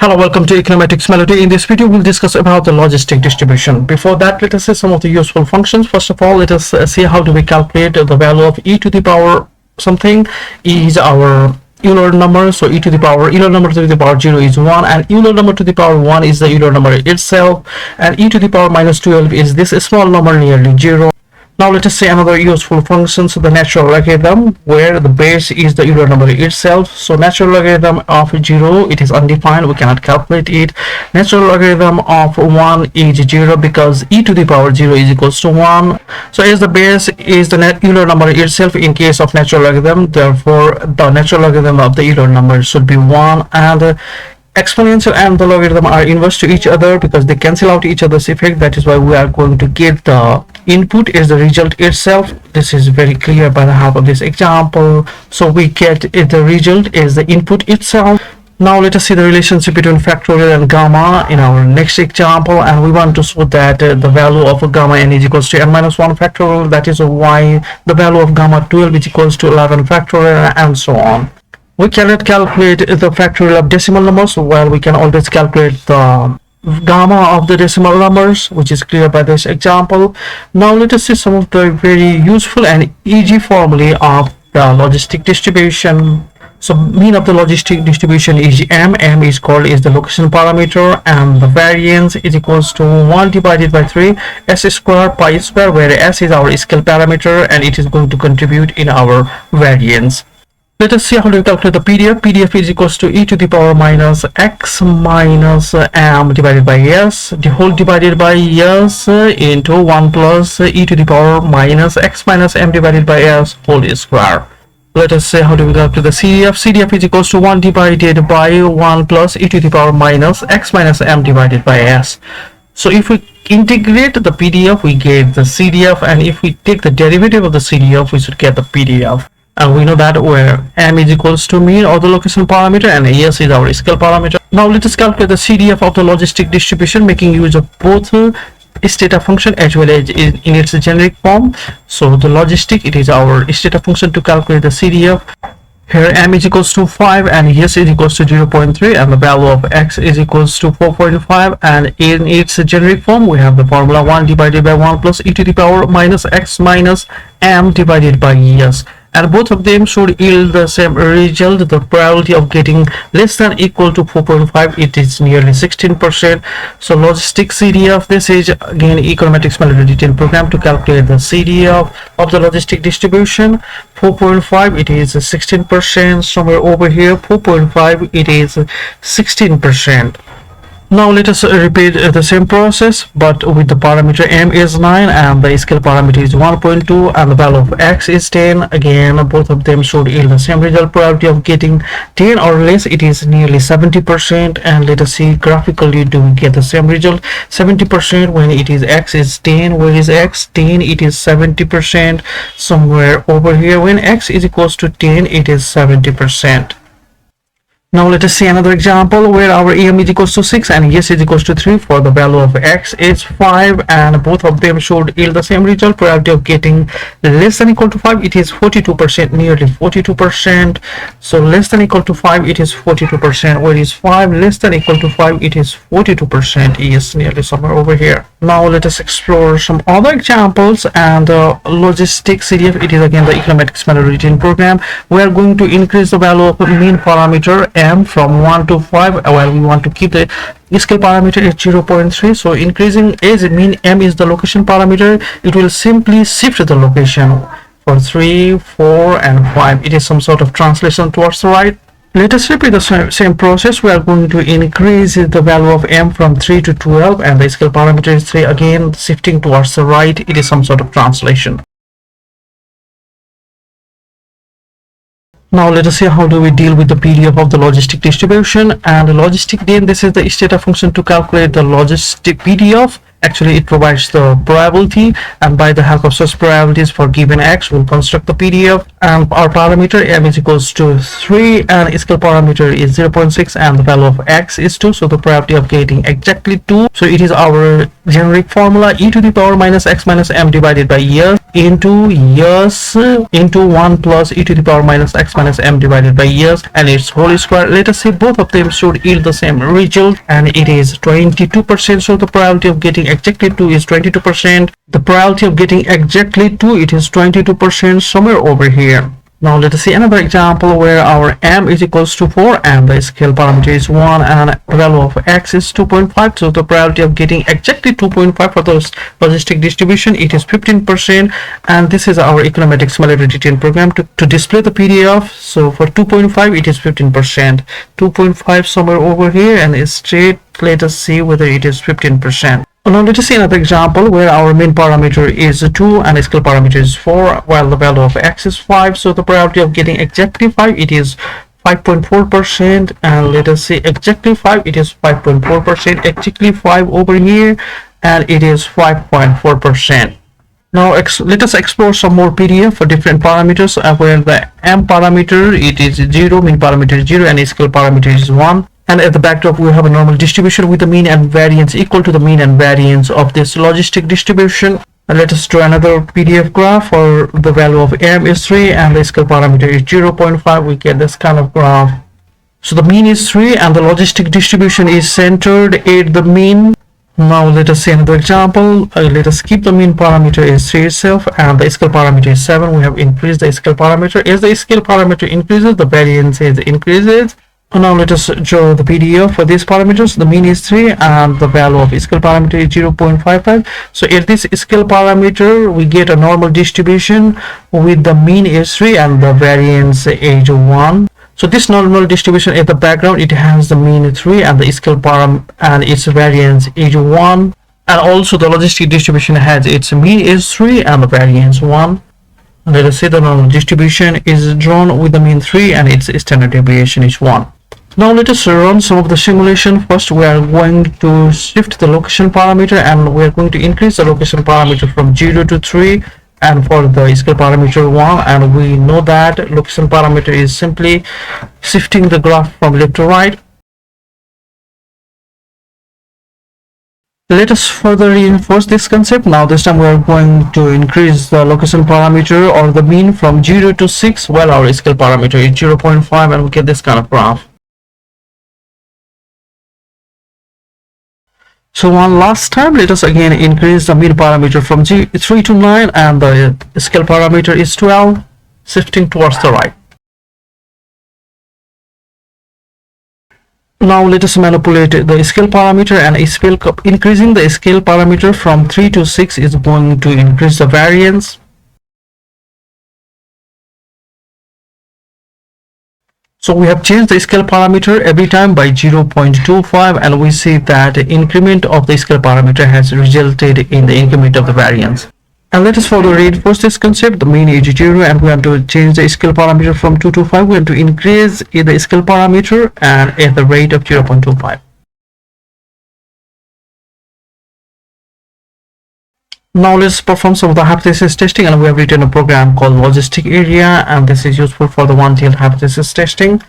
Hello, welcome to Econometrics Melody. In this video, we'll discuss about the logistic distribution. Before that, let us see some of the useful functions. First of all, let us see how do we calculate the value of e to the power something. E is our Euler number, so e to the power Euler number to the power 0 is 1, and Euler number to the power 1 is the Euler number itself, and e to the power minus 12 is this small number nearly 0. Now let us say another useful function, so the natural logarithm, where the base is the Euler number itself. So natural logarithm of 0, it is undefined, we cannot calculate it. Natural logarithm of 1 is 0 because e to the power 0 is equals to 1. So as the base is the Euler number itself in case of natural logarithm, therefore the natural logarithm of the Euler number should be 1, and exponential and the logarithm are inverse to each other because they cancel out each other's effect. That is why we are going to get the input is the result itself. This is very clear by the help of this example. So we get the result is the input itself. Now let us see the relationship between factorial and gamma in our next example, and we want to show that the value of gamma n is equals to n minus 1 factorial. That is why the value of gamma 12 is equals to 11 factorial, and so on. We cannot calculate the factorial of decimal numbers, while we can always calculate the gamma of the decimal numbers, which is clear by this example. Now let us see some of the very useful and easy formulae of the logistic distribution. So mean of the logistic distribution is m. M is called is the location parameter, and the variance is equals to 1 divided by 3 s square pi square, where s is our scale parameter and it is going to contribute in our variance. Let us see how to calculate the PDF. PDF is equals to e to the power minus x minus m divided by s, the whole divided by s into 1 plus e to the power minus x minus m divided by s whole square. Let us see how do we calculate the CDF. CDF is equals to 1 divided by 1 plus e to the power minus x minus m divided by s. So if we integrate the PDF, we get the CDF, and if we take the derivative of the CDF, we should get the PDF. And we know that where m is equals to mean or the location parameter and s is our scale parameter. Now let us calculate the CDF of the logistic distribution, making use of both Stata function as well as in its generic form. So the logistic, it is our Stata function to calculate the CDF. Here m is equals to 5 and s is equals to 0.3, and the value of x is equals to 4.5, and in its generic form we have the formula 1 divided by 1 plus e to the power minus x minus m divided by s, and both of them should yield the same result. The probability of getting less than equal to 4.5, it is nearly 16%. So logistic CDF, this is again Econometrics Melody detailed program to calculate the CDF of the logistic distribution. 4.5, it is 16%. Somewhere over here 4.5, it is 16%. Now let us repeat the same process, but with the parameter m is 9 and the scale parameter is 1.2 and the value of x is 10. Again, both of them should yield the same result. Probability of getting 10 or less, it is nearly 70%, and let us see graphically do we get the same result. 70% when it is x is 10, where is x 10, it is 70%. Somewhere over here when x is equals to 10, it is 70%. Now let us see another example where our em is equals to 6 and s is equals to 3 for the value of x is 5, and both of them should yield the same result. Probability of getting less than equal to 5, it is 42%, nearly 42%. So less than equal to 5, it is 42%, where is 5 less than equal to 5, it is 42%, is nearly somewhere over here. Now let us explore some other examples, and logistic CDF, it is again the Econometrics Melody written program. We are going to increase the value of mean parameter m from 1 to 5, while we want to keep the scale parameter at 0.3. so increasing as mean m is the location parameter, it will simply shift the location for 3, 4 and 5. It is some sort of translation towards the right. Let us repeat the same process. We are going to increase the value of m from 3 to 12, and the scale parameter is 3, again shifting towards the right. It is some sort of translation. Now let us see how do we deal with the PDF of the logistic distribution. And the logistic then, this is the Stata function to calculate the logistic PDF. Actually it provides the probability, and by the help of such probabilities for given x we'll construct the PDF. And our parameter m is equals to 3 and scale parameter is 0.6 and the value of x is 2, so the probability of getting exactly 2. So it is our generic formula e to the power minus x minus m divided by s. into years into 1 plus e to the power minus x minus m divided by years and its whole square. Let us say both of them should yield the same result, and it is 22%. So the probability of getting exactly 2 is 22%. The probability of getting exactly 2, it is 22%, somewhere over here. Now let us see another example where our m is equals to 4 and the scale parameter is 1 and the value of x is 2.5. So the probability of getting exactly 2.5 for the logistic distribution, it is 15%. And this is our Econometrics Melody detailed program to display the PDF. So for 2.5 it is 15%, 2.5 somewhere over here, and it's straight. Let us see whether it is 15%. Now let us see another example where our mean parameter is 2 and the scale parameter is 4 while the value of x is 5. So the probability of getting exactly 5, it is 5.4%, and let us see exactly 5, it is 5.4%, exactly 5 over here, and it is 5.4%. Now let us explore some more PDF for different parameters where the m parameter, it is 0, mean parameter is 0, and the scale parameter is 1. And at the backdrop we have a normal distribution with the mean and variance equal to the mean and variance of this logistic distribution. And let us draw another PDF graph for the value of m is 3 and the scale parameter is 0.5. We get this kind of graph. So the mean is 3 and the logistic distribution is centered at the mean. Now let us see another example. Let us keep the mean parameter is 3 itself and the scale parameter is 7. We have increased the scale parameter. As the scale parameter increases, the variance increases. Now let us draw the PDF for these parameters. The mean is 3 and the value of scale parameter is 0.55. So at this scale parameter we get a normal distribution with the mean is 3 and the variance is 1. So this normal distribution at the background, it has the mean 3 and the scale parameter and its variance is 1. And also the logistic distribution has its mean is 3 and the variance 1. Let us say the normal distribution is drawn with the mean 3 and its standard deviation is 1. Now let us run some of the simulation. First we are going to shift the location parameter and we are going to increase the location parameter from 0 to 3 and for the scale parameter 1, and we know that location parameter is simply shifting the graph from left to right. Let us further reinforce this concept. Now this time we are going to increase the location parameter or the mean from 0 to 6 while our scale parameter is 0.5, and we get this kind of graph. So one last time, let us again increase the mean parameter from 3 to 9 and the scale parameter is 12, shifting towards the right. Now let us manipulate the scale parameter and increasing the scale parameter from 3 to 6 is going to increase the variance. So we have changed the scale parameter every time by 0.25 and we see that the increment of the scale parameter has resulted in the increment of the variance. And let us further reinforce this concept. The mean is 0 and we want to change the scale parameter from 2 to 5. We want to increase the scale parameter and at the rate of 0.25. Now let's perform some of the hypothesis testing, and we have written a program called Logistic Area, and this is useful for the one-tailed hypothesis testing.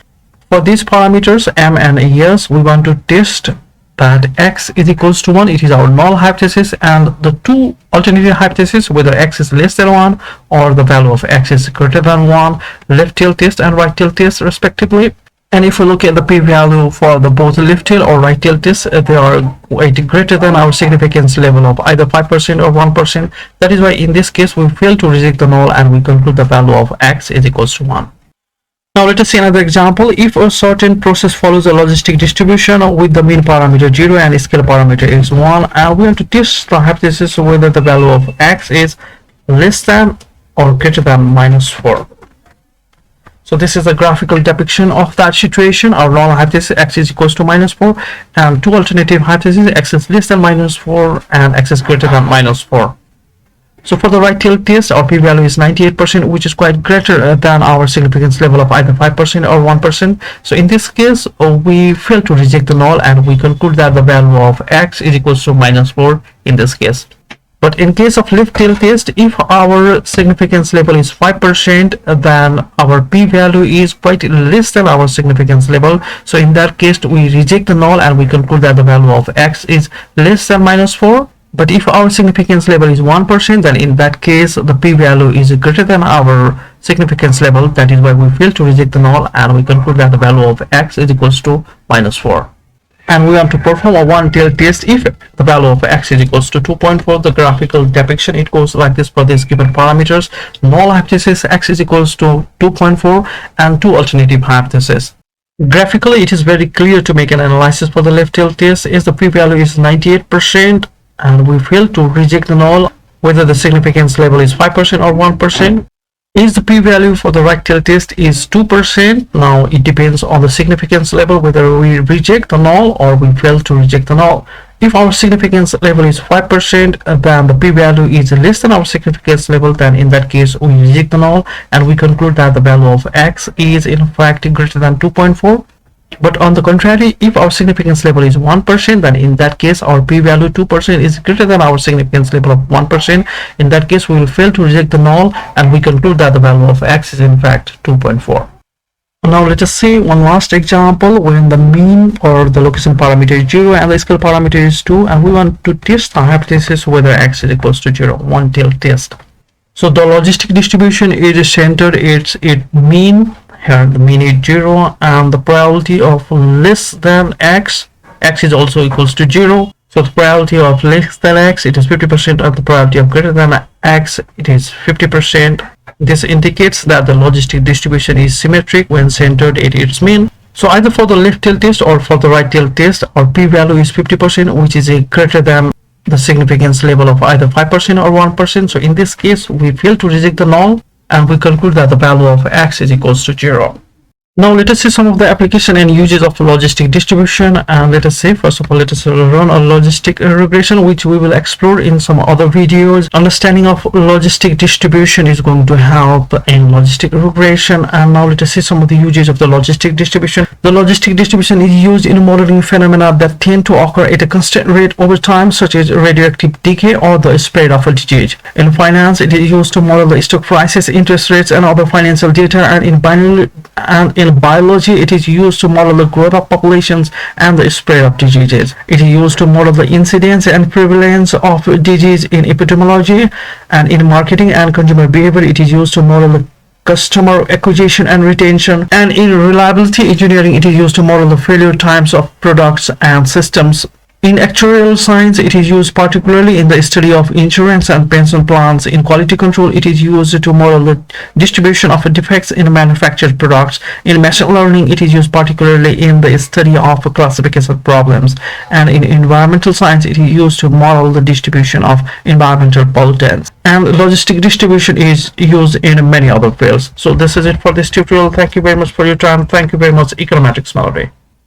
For these parameters m and s, we want to test that x is equals to 1. It is our null hypothesis, and the two alternative hypotheses, whether x is less than 1 or the value of x is greater than 1, left tail test and right tail test respectively. And if we look at the p-value for the both left tail or right tail tests, they are quite greater than our significance level of either 5% or 1%. That is why in this case we fail to reject the null and we conclude the value of x is equals to 1. Now let us see another example. If a certain process follows a logistic distribution with the mean parameter 0 and scale parameter is 1, and we want to test the hypothesis whether the value of x is less than or greater than -4. So this is a graphical depiction of that situation. Our null hypothesis x is equals to -4 and two alternative hypotheses, x is less than -4 and x is greater than -4. So for the right tail test, our p-value is 98%, which is quite greater than our significance level of either 5% or 1%. So in this case, we fail to reject the null and we conclude that the value of x is equals to -4 in this case. But in case of left tail test, if our significance level is 5%, then our p-value is quite less than our significance level. So in that case, we reject the null and we conclude that the value of x is less than -4. But if our significance level is 1%, then in that case the p-value is greater than our significance level. That is why we fail to reject the null, and we conclude that the value of x is equals to -4. And we want to perform a one-tail test. If the value of x is equals to 2.4, the graphical depiction, it goes like this for these given parameters. Null hypothesis, x is equals to 2.4, and two alternative hypotheses. Graphically, it is very clear to make an analysis for the left tail test. Is the p-value is 98%, and we fail to reject the null, whether the significance level is 5% or 1%. Is the p-value for the right tail test is 2%. Now it depends on the significance level whether we reject the null or we fail to reject the null. If our significance level is 5%, then the p-value is less than our significance level, then in that case we reject the null, and we conclude that the value of x is in fact greater than 2.4. But on the contrary, if our significance level is 1%, then in that case our p-value 2% is greater than our significance level of 1%. In that case we will fail to reject the null, and we conclude that the value of x is in fact 2.4. Now let us see one last example when the mean or the location parameter is 0 and the scale parameter is 2, and we want to test the hypothesis whether x is equals to 0, one tail test. So the logistic distribution is centered its mean. Here the mean is 0, and the probability of less than x is also equals to 0. So the probability of less than x, it is 50%, and the probability of greater than x, it is 50%. This indicates that the logistic distribution is symmetric when centered at its mean. So either for the left tail test or for the right tail test, our p-value is 50%, which is greater than the significance level of either 5% or 1%. So in this case we fail to reject the null, and we conclude that the value of x is equals to 0. Now let us see some of the application and uses of logistic distribution, and let us say first of all let us run a logistic regression, which we will explore in some other videos. Understanding of logistic distribution is going to help in logistic regression. And now let us see some of the uses of the logistic distribution. The logistic distribution is used in modeling phenomena that tend to occur at a constant rate over time, such as radioactive decay or the spread of a disease. In finance, it is used to model the stock prices, interest rates, and other financial data, and in biology, it is used to model the growth of populations and the spread of diseases. It is used to model the incidence and prevalence of disease in epidemiology, and in marketing and consumer behavior, it is used to model the customer acquisition and retention, and in reliability engineering, it is used to model the failure times of products and systems. In actuarial science, it is used particularly in the study of insurance and pension plans. In quality control, it is used to model the distribution of defects in manufactured products. In machine learning, it is used particularly in the study of classification problems. And in environmental science, it is used to model the distribution of environmental pollutants. And logistic distribution is used in many other fields. So this is it for this tutorial. Thank you very much for your time. Thank you very much, Econometrics Melody.